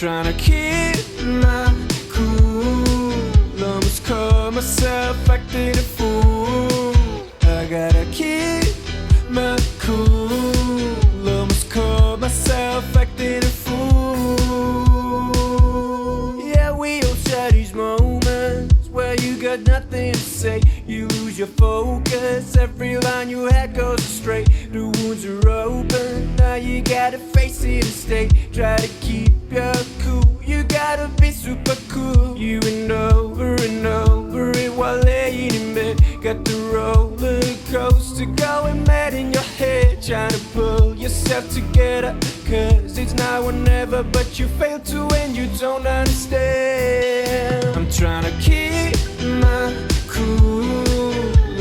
trying to keep my cool. Almost caught myself acting a fool. I gotta keep my cool. Almost caught myself acting a fool. Yeah, we all share these moments where you got nothing to say. You lose your focus, every line you had goes astray. The wounds are open, now you gotta face it and stay. Try to keep your cool, you gotta be super cool. You and over it while laying in bed. Got the roller coaster going mad in your head. Trying to pull yourself together, cause it's now or never. But you fail to and you don't understand. I'm trying to keep my cool.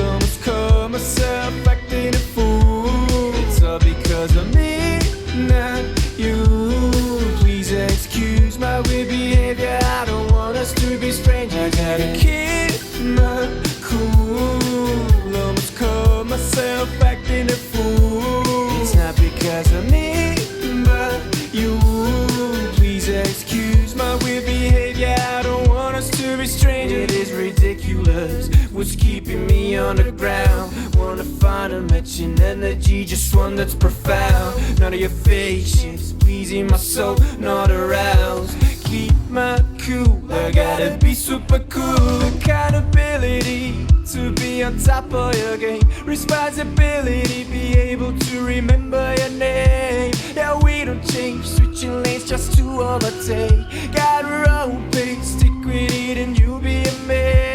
Almost caught myself acting a fool. It's all because of me, not you. Please excuse my weird behavior, I don't want us to be strangers. I gotta keep my cool. Almost caught myself acting a fool. It's not because of me, but you. Please excuse my weird behavior, I don't want us to be strangers. It is ridiculous what's keeping me on the ground. Wanna find a matching energy, just one that's profound. None of your fake shit's pleasing my soul, not aroused. Keep my cool, I gotta be super cool. Accountability, to be on top of your game. Responsibility, be able to remember your name. Yeah, we don't change, switching lanes just to overtake. Got our own pace, stick with it and you'll be amazed.